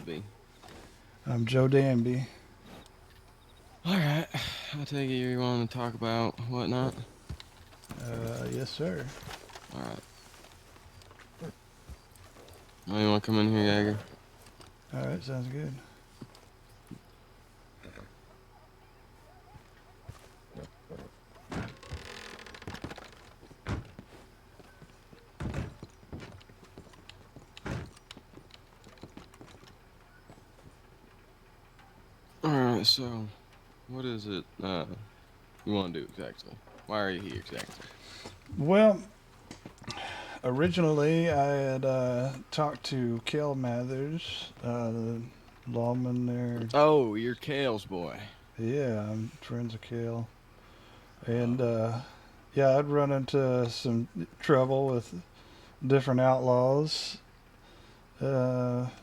be? I'm Joe Danby. Alright. I take it you want to talk about whatnot? Yes, sir. Alright. Oh, you want to come in here, Jaeger? All right, sounds good. Alright, so what is it you want to do exactly? Why are you here exactly? Well, originally I had talked to Kel Mathers, the lawman there. Oh, you're Kale's boy. Yeah, I'm friends with Kel. And Oh. yeah, I'd run into some trouble with different outlaws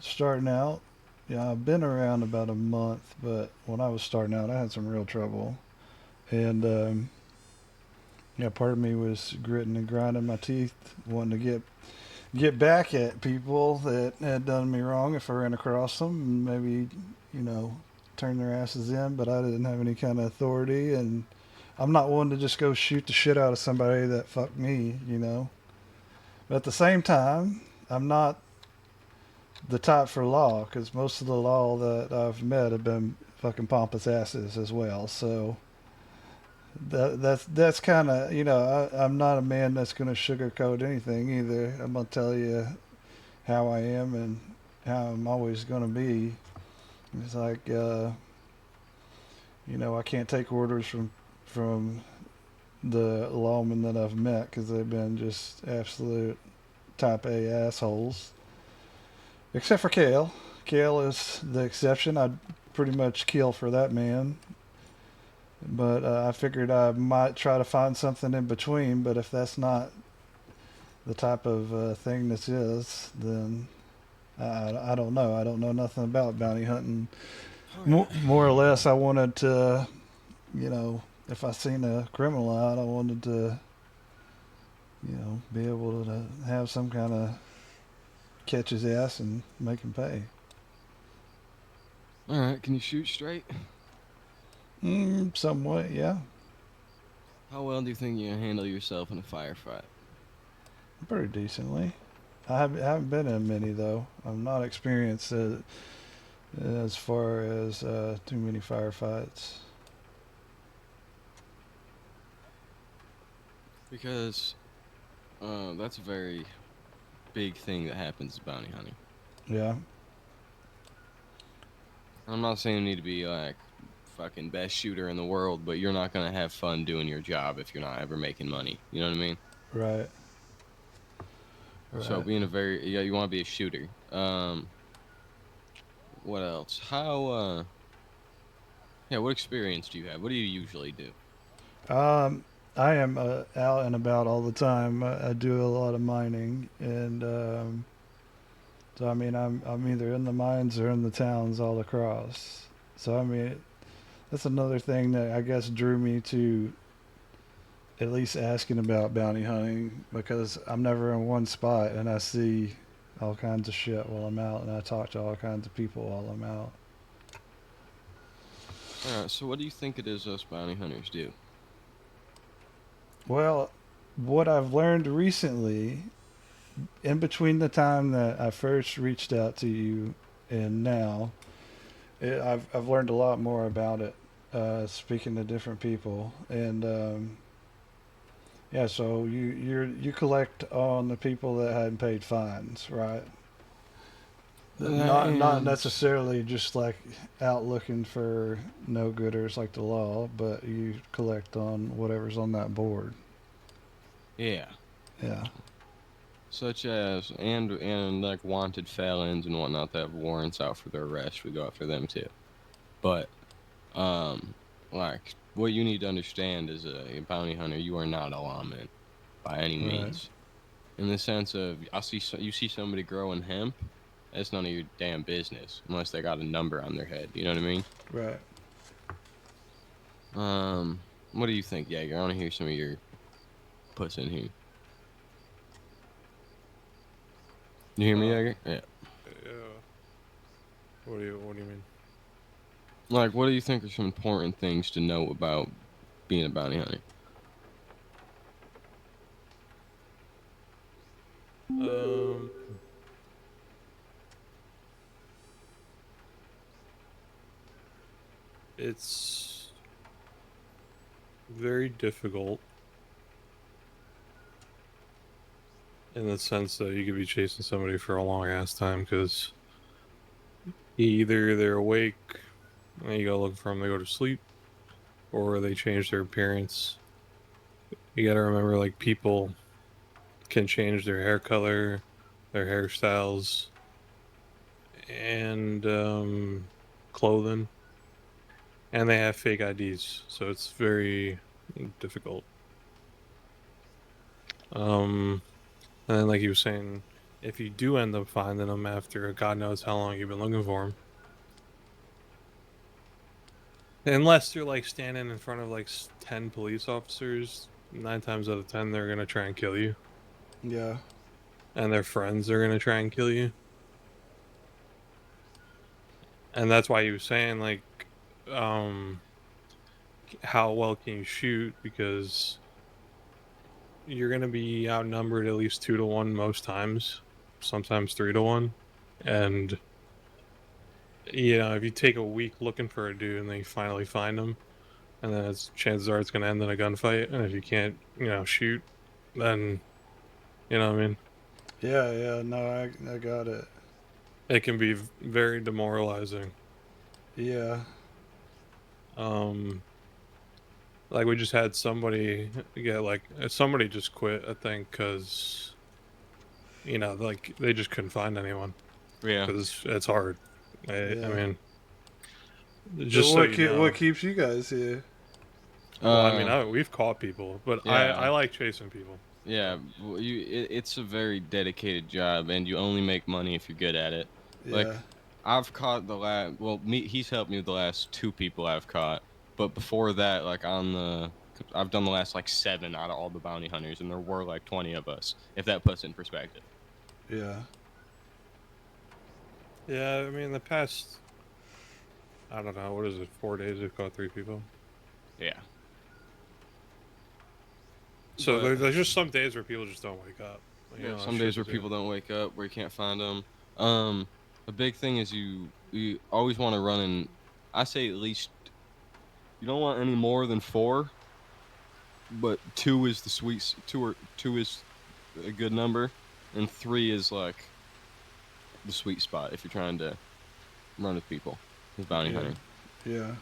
starting out. Yeah, I've been around about a month, but when I was starting out, I had some real trouble. And yeah, part of me was gritting and grinding my teeth, wanting to get back at people that had done me wrong if I ran across them, and maybe turn their asses in. But I didn't have any kind of authority, and I'm not one to just go shoot the shit out of somebody that fucked me. But at the same time, I'm not the type for law because most of the law that I've met have been fucking pompous asses as well. So that's kind of I'm not a man that's going to sugarcoat anything either. I'm going to tell you how I am and how I'm always going to be. It's like I can't take orders from the lawmen that I've met because they've been just absolute type A assholes. Except for Kale. Kale is the exception. I'd pretty much kill for that man. But I figured I might try to find something in between. But if that's not the type of thing this is, then I don't know. I don't know nothing about bounty hunting. Alright. More or less, I wanted to, if I seen a criminal out, I wanted to, be able to have some kind of catch his ass and make him pay. Alright, can you shoot straight? Somewhat, yeah. How well do you think you handle yourself in a firefight? Pretty decently. I haven't been in many though. I'm not experienced as far as too many firefights. Because that's a very big thing that happens bounty hunting. Yeah, I'm not saying you need to be like fucking best shooter in the world, but you're not gonna have fun doing your job if you're not ever making money. You know what I mean? right, So right. being a very yeah, you want to be a shooter. What else? How yeah, what experience do you have? What do you usually do? Um, I am out and about all the time. I do a lot of mining, and so I mean, I'm either in the mines or in the towns all across. So I mean, that's another thing that I guess drew me to at least asking about bounty hunting because I'm never in one spot and I see all kinds of shit while I'm out and I talk to all kinds of people while I'm out. All right, so what do you think it is us bounty hunters do? Well, what I've learned recently, in between the time that I first reached out to you and now, I've learned a lot more about it. Speaking to different people, and yeah, so you collect on the people that hadn't paid fines, right? That Not and necessarily just like out looking for no gooders like the law, but you collect on whatever's on that board. yeah, Yeah, such as and like wanted felons and whatnot that have warrants out for their arrest, we go after them too. But like what you need to understand as a bounty hunter, you are not a lawman by any right, means. In the sense of you see somebody growing hemp, that's none of your damn business unless they got a number on their head. You know what I mean? right. What do you think, Jaeger? I want to hear some of your puts in here. You hear me, Uh, Jaeger? Yeah. yeah. What do you mean? Like, what do you think are some important things to know about being a bounty hunter? Um, it's very difficult in the sense that you could be chasing somebody for a long ass time because either they're awake and you go looking for them, they go to sleep, or they change their appearance. You gotta remember, like, people can change their hair color, their hairstyles, and clothing, and they have fake IDs, so it's very difficult. Um, and then, like you were saying, if you do end up finding them after God knows how long you've been looking for them, unless you're like standing in front of like 10 police officers, 9 times out of 10 they're gonna try and kill you, Yeah. and their friends are gonna try and kill you. And that's why he was saying, like, um how well can you shoot, because you're going to be outnumbered at least 2 to 1 most times, sometimes 3 to 1. And, if you take a week looking for a dude and then you finally find him, and then chances are it's going to end in a gunfight. And if you can't, shoot, then, what I mean? Yeah, yeah. No, I got it. It can be very demoralizing. Yeah. Um, like, we just had somebody get, like, somebody just quit, I think, because, like, they just couldn't find anyone Yeah. because it's hard. I Yeah. mean, So just so you what know. keeps you guys here? Well, I mean, Uh, we've caught people, but I yeah. like chasing people. Yeah, So it's a very dedicated job, and you only make money if you're good at it. Like, Yeah. I've caught he's helped me with the last two people I've caught, but before that, like I've done the last like seven out of all the bounty hunters, and there were like 20 of us, if that puts it in perspective. Yeah. yeah, I mean, the past, I don't know, what is it, 4 days we've caught 3 people. Yeah, So but there's just some days where people just don't wake up. yeah, some Shit days to where do. people don't wake up, where you can't find them. Um, a big thing is you always want to run in. I say at least you don't want any more than four, but two is the two is a good number, and three is like the sweet spot if you're trying to run with people with bounty Yeah. hunting. Yeah.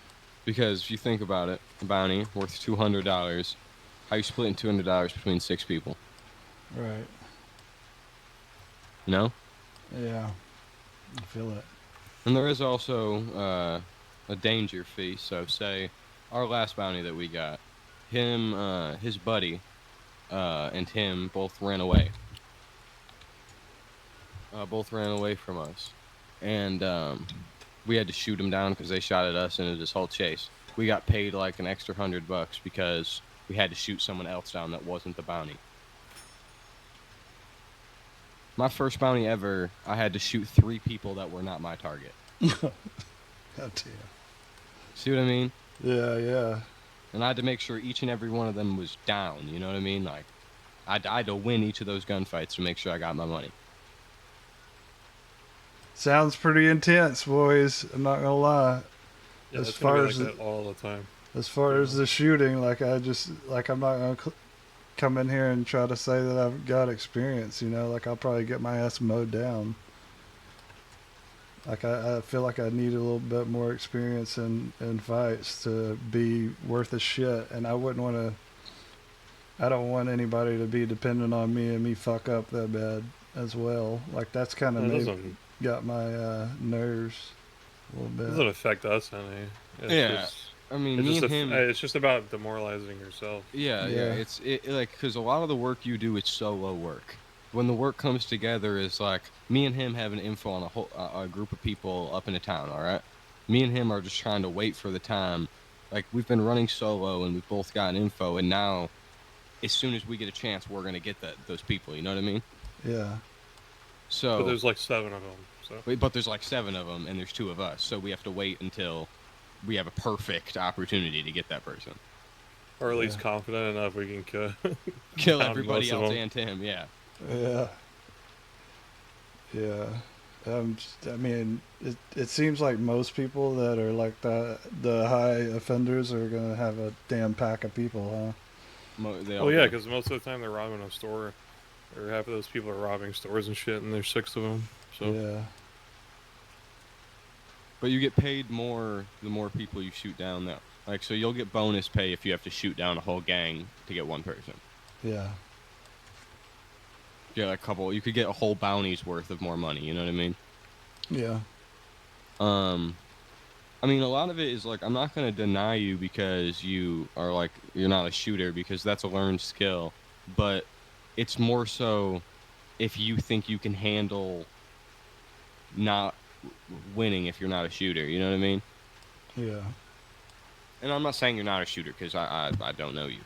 Because if you think about it, a bounty worth $200. How you splitting $200 between six people? Right. You know, Yeah. I feel it. and there is also a danger fee. So say our last bounty that we got, his buddy, and him both ran away from us, and we had to shoot him down because they shot at us into this whole chase. We got paid like an extra $100 because we had to shoot someone else down that wasn't the bounty. My first bounty ever, I had to shoot three people that were not my target. God damn. See what I mean? Yeah. Yeah. And I had to make sure each and every one of them was down. You know what I mean? Like I had to win each of those gunfights to make sure I got my money. Sounds pretty intense, boys. I'm not gonna lie. Yeah, As it's gonna be far like as that all the time. as far as the shooting, I'm not gonna come in here and try to say that I've got experience. Like I'll probably get my ass mowed down. Like I feel like I need a little bit more experience in fights to be worth a shit, and I wouldn't want to. I don't want anybody to be dependent on me and me fuck up that bad as well. Like that's kind of It maybe doesn't got my nerves a little bit. doesn't affect us any. It's Yeah, just I mean, me and him. it's just about demoralizing yourself. Yeah. Yeah, It's like because a lot of the work you do is solo work. When the work comes together, is like me and him having info on a group of people up in a town. All right, me and him are just trying to wait for the time. Like we've been running solo and we've both got info, and now as soon as we get a chance, we're gonna get those people. You know what I mean? yeah, But So there's like 7 of them. So, But there's like 7 of them, and there's 2 of us, so we have to wait until we have a perfect opportunity to get that person. or at least confident enough we can Kill down everybody most of else them. and him, yeah. Yeah. Yeah. I mean, it seems like most people that are like the high offenders are gonna have a damn pack of people, They all Well, yeah, do. because most of the time they're robbing a store, or half of those people are robbing stores and shit, and there's 6 of them. huh? So, Yeah. But you get paid more the more people you shoot down, though. Like, so you'll get bonus pay if you have to shoot down a whole gang to get one person. Yeah. You get a couple. You could get a whole bounty's worth of more money. You know what I mean? Yeah. Um, I mean, a lot of it is like, I'm not gonna deny you because you're not a shooter, because that's a learned skill. But it's more so if you think you can handle not winning if you're not a shooter. You know what I mean? Yeah. And I'm not saying you're not a shooter, because I don't know you.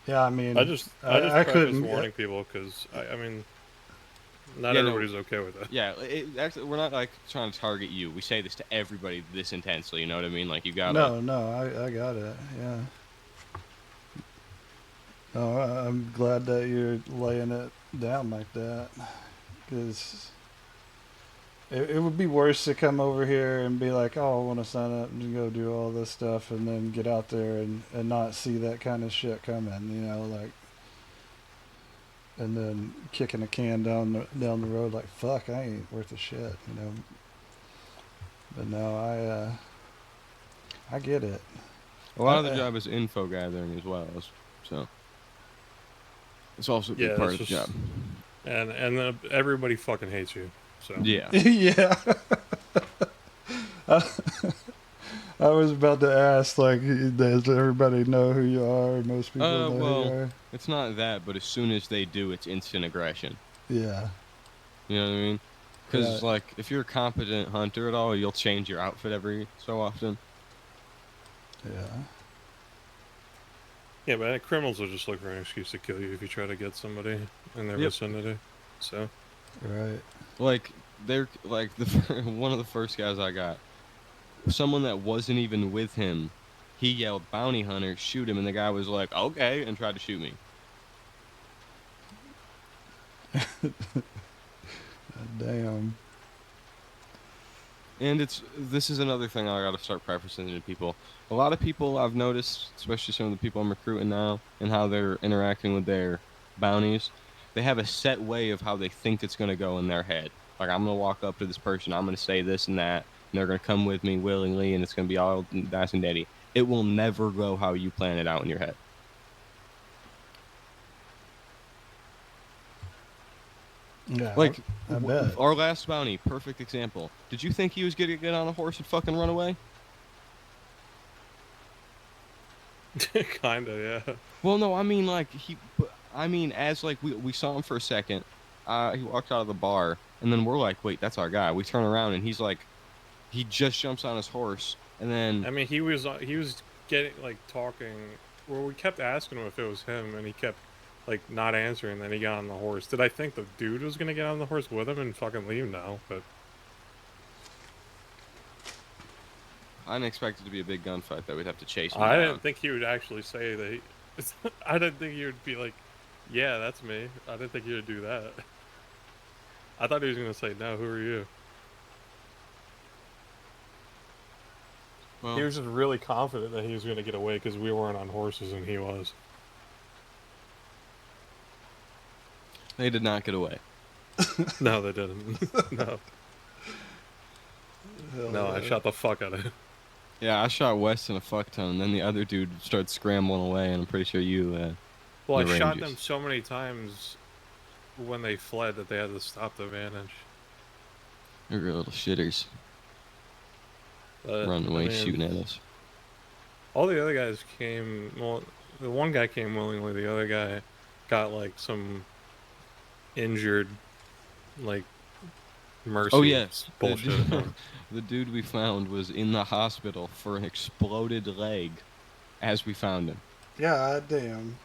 Yeah. I mean, I just I preface couldn't. warning people because I mean, not Yeah, no, everybody's okay with that. yeah. Actually, we're not like trying to target you. We say this to everybody this intensely. You know what I mean? Like, you gotta. No, I got it. Yeah. No, I'm glad that you're laying it down like that, because it would be worse to come over here and be like, oh, I want to sign up and go do all this stuff, and then get out there and not see that kind of shit coming, like, and then kicking a can down the road like, fuck, I ain't worth a shit. But no, I get it. A lot of the I, job is info gathering as well, so it's also a big Yeah, part it's of the job. just and everybody fucking hates you. So Yeah. yeah. I was about to ask, like, does everybody know who you are? Most people know who you Well, are. it's not that, but as soon as they do, it's instant aggression. Yeah. You know what I mean? Yeah. Because, like, if you're a competent hunter at all, you'll change your outfit every so often. Yeah. yeah, but criminals will just look for an excuse to kill you if you try to get somebody in their Yep. vicinity. So Right. Like, they're like one of the first guys I got, someone that wasn't even with him, he yelled bounty hunter, shoot him, and the guy was like, okay, and tried to shoot me. Damn. And this is another thing I gotta start prefacing to people. A lot of people I've noticed, especially some of the people I'm recruiting now, and how they're interacting with their bounties, they have a set way of how they think it's gonna go in their head. Like, I'm gonna walk up to this person, I'm gonna say this and that, and they're gonna come with me willingly, and it's gonna be all nice and dandy. It will never go how you plan it out in your head. Yeah. Like, I bet. our last bounty, perfect example. Did you think he was gonna get on a horse and fucking run away? kinda, yeah. Well, no, I mean, like, as, like, we saw him for a second. He walked out of the bar, and then we're like, wait, that's our guy. We turn around, and he's like, he just jumps on his horse, and then, I mean, he was getting like talking. Well, we kept asking him if it was him, and he kept like not answering. Then he got on the horse. Did I think the dude was gonna get on the horse with him and fucking leave? No, but I didn't expect it to be a big gunfight that we'd have to chase him I down. didn't think he would actually say that. I didn't think he would be like, "Yeah, that's me." I didn't think he would do that. I thought he was gonna say, "No, who are you?" Well, He was just really confident that he was gonna get away because we weren't on horses and he was. they did not get away. No, they didn't. No, no, I shot the fuck out of him. Yeah, I shot West in a fuck ton, and then the other dude started scrambling away, and I'm pretty sure you, Well, I the shot Rangers. them so many times when they fled that they had to stop the advantage. You're little shitters But, running away, I mean, shooting at us. all the other guys came. Well, the one guy came willingly. The other guy got like some injured, like mercy. Oh yes, bullshit. The dude we found was in the hospital for an exploded leg as we found him. Yeah. Damn.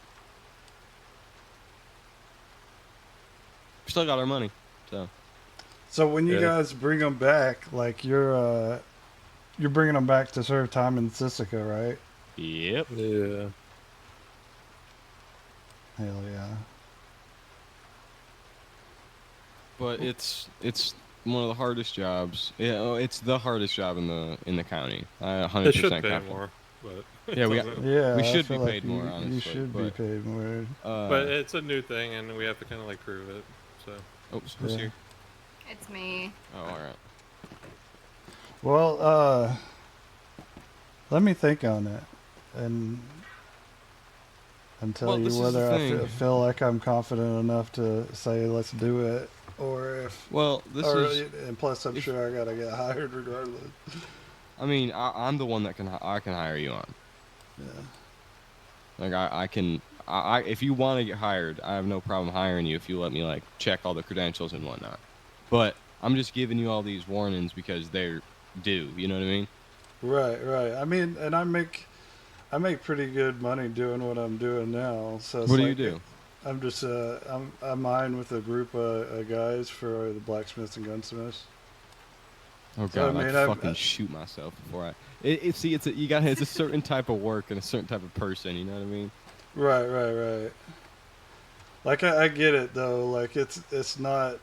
Still got our money. So when you Yeah. guys bring them back, like you're bringing them back to serve time in Sisika, right? Yep. Yeah. Hell yeah. But it's one of the hardest jobs. Yeah, it's the hardest job in the county. I It should 100% pay confident. more, but it Yeah, doesn't. we Yeah, I should be feel like paid more, you honestly. should be paid more. But it's a new thing, and we have to kind of like prove it. So Oh, who's Yeah. here? It's me. Oh, all right. Well, let me think on it and tell Well, you this is the whether I thing. feel like I'm confident enough to say let's do it, or if, Well, this or is. and plus I'm If, sure I gotta get hired regardless. I mean, I'm the one that I can hire you on. Yeah. Like I can. If you want to get hired, I have no problem hiring you if you let me like check all the credentials and whatnot. But I'm just giving you all these warnings because they're due. You know what I mean? Right, right. I mean, and I make pretty good money doing what I'm doing now. So it's What do you like do? I'm just I'm mine with a group of guys for the blacksmiths and gunsmiths. Oh So I God, I'd mean, fucking shoot myself before I. See, it's a certain type of work and a certain type of person. You know what I mean? right, right, right. Like I get it though. Like it's not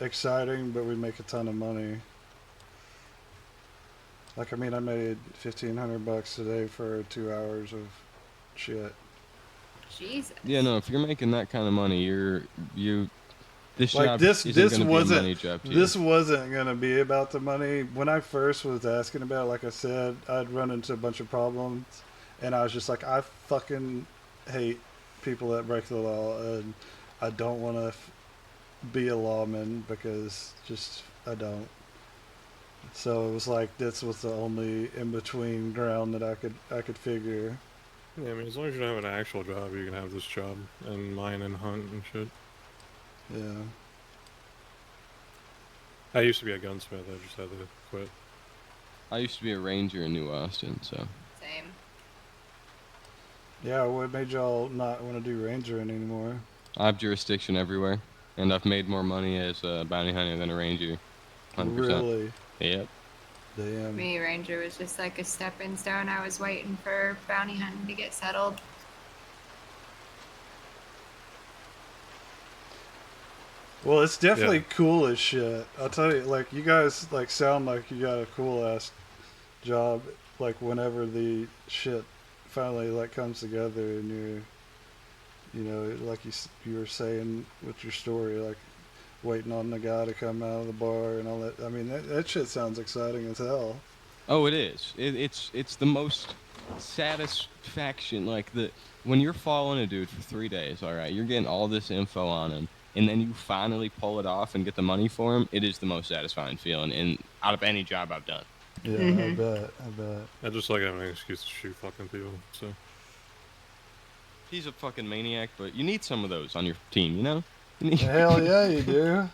exciting, but we make a ton of money. Like I mean, I made $1,500 today for 2 hours of shit. Jesus. Yeah, no. If you're making that kind of money, you. This Like job isn't going to be a money job to you. this wasn't gonna be about the money. When I first was asking about it, like I said, I'd run into a bunch of problems, and I was just like, I fucking hate people that break the law, and I don't want to be a lawman because just I don't. So it was like this was the only in between ground that I could figure. yeah, I mean, as long as you don't have an actual job, you can have this job and mine and hunt and shit. Yeah. I used to be a gunsmith. I just had to quit. I used to be a ranger in New Austin, so. Same. Yeah, what made y'all not want to do ranger anymore? I have jurisdiction everywhere, and I've made more money as a bounty hunter than a ranger. 100%. Really? Yep. Damn. Me, Ranger was just like a stepping stone. I was waiting for bounty hunting to get settled. Well, it's definitely cool as shit. I'll tell you, like you guys like sound like you got a cool ass job. Like whenever the shit finally like comes together and you know, like you were saying with your story, like waiting on the guy to come out of the bar and all that. I mean, that shit sounds exciting as hell. Oh, it is. It's the most satisfaction. Like when you're following a dude for 3 days, all right, you're getting all this info on him, and then you finally pull it off and get the money for him. It is the most satisfying feeling, in out of any job I've done. Yeah, I Mhm. bet. I bet. I just like having an excuse to shoot fucking people. So He's a fucking maniac, but you need some of those on your team, you know? You need- Hell yeah, you do.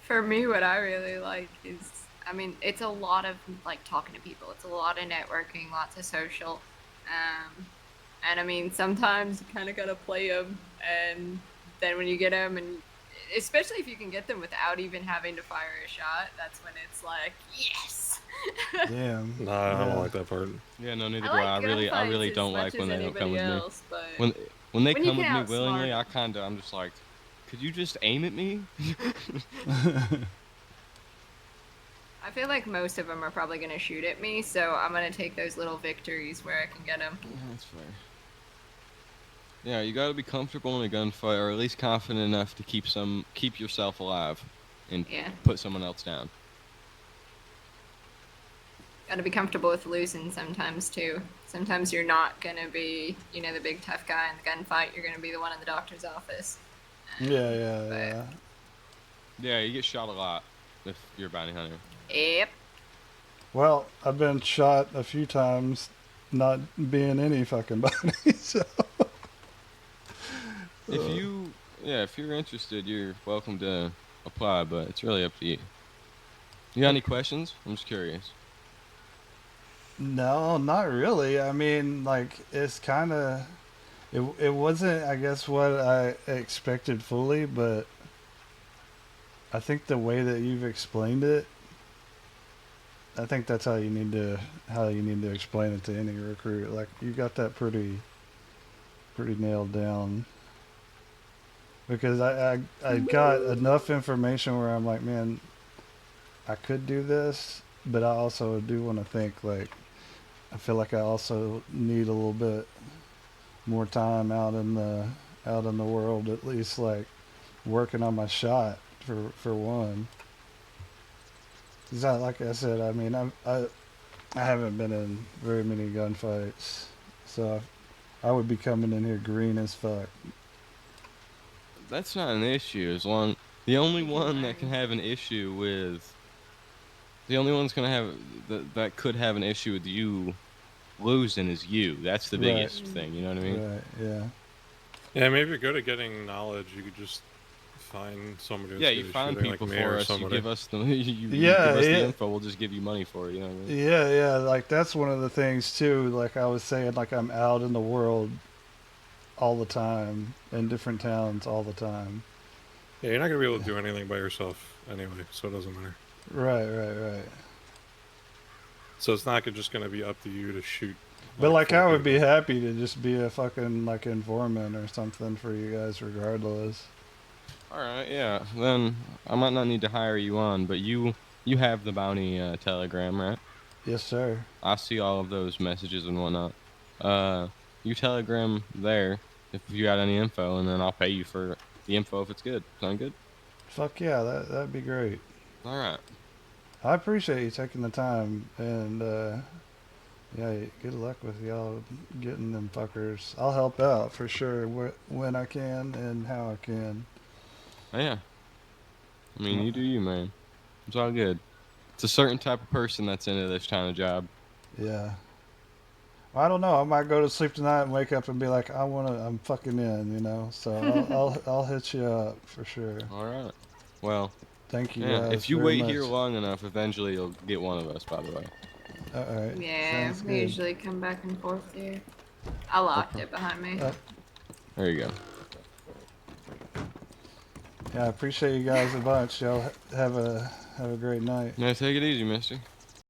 For me, what I really like is, I mean, it's a lot of like talking to people. It's a lot of networking, lots of social. And I mean, sometimes you kind of gotta play them, and then when you get them, and especially if you can get them without even having to fire a shot, that's when it's like, yes. Damn. nah, I Yeah. don't like that part. Yeah, no, neither I do I. like I gunfights really as don't much like when as they don't come with anybody me. else, but When they when you come with can me outsmart willingly, them. I'm just like, could you just aim at me? I feel like most of them are probably going to shoot at me, so I'm going to take those little victories where I can get them. Yeah, that's fair. Yeah, you got to be comfortable in a gunfight, or at least confident enough to keep yourself alive, and Yeah. put someone else down. Got to be comfortable with losing sometimes, too. Sometimes you're not going to be, you know, the big tough guy in the gunfight. You're going to be the one in the doctor's office. Yeah, yeah, But- yeah. Yeah, you get shot a lot if you're a bounty hunter. Yep. Well, I've been shot a few times, not being any fucking body. So. If you're interested, you're welcome to apply, but it's really up to you. You got any questions? I'm just curious. No, not really. I mean, like it's kind of it wasn't I guess what I expected fully, but I think the way that you've explained it, I think that's how you need to explain it to any recruit. Like you got that pretty nailed down. Because I got enough information where I'm like, man, I could do this, but I also do want to think like I feel like I also need a little bit more time out in the world, at least like working on my shot for one. 'Cause like I said, I mean, I haven't been in very many gunfights, so I would be coming in here green as fuck. That's not an issue as long. The only You can one that can learn. have an issue with the only one's gonna have that could have an issue with you losing is you. That's the Right, biggest Mm. thing. You know what I mean? right, yeah, Yeah, maybe you're good at getting knowledge. You could just find somebody Yeah, that's you good at find shooting, like people me for or us. You somebody. give us the you give yeah, us the it, info. We'll just give you money for it. You know what I mean? yeah. Like that's one of the things too. Like I was saying, like I'm out in the world all the time in different towns all the time. Yeah, you're not gonna be able to do anything by yourself anyway, so it doesn't matter. Right, right, right. So it's not just gonna be up to you to shoot But like like four I would be people. happy to just be a fucking like informant or something for you guys regardless. All right, yeah. Then I might not need to hire you on, but you have the bounty telegram, right? Yes, sir. I see all of those messages and whatnot. Uh, you telegram there if you got any info, and then I'll pay you for the info if it's good. Sound good? Fuck yeah, that'd be great. All right. I appreciate you taking the time and yeah, good luck with y'all getting them fuckers. I'll help out for sure when I can and how I can. Oh, yeah. I mean, Uh, you do you, man. It's all good. It's a certain type of person that's into this kind of job. Yeah. I don't know. I might go to sleep tonight and wake up and be like, I'm fucking in, you know. So I'll hit you up for sure. All right. Well, Thank you yeah. guys If you very wait here much. long enough, eventually you'll get one of us. By the way. All right, Yeah, sounds we good. usually come back and forth here. I locked Okay. it behind me. There you go. Yeah, I appreciate you guys a bunch. Y'all have a great night. Now take it easy, Mister.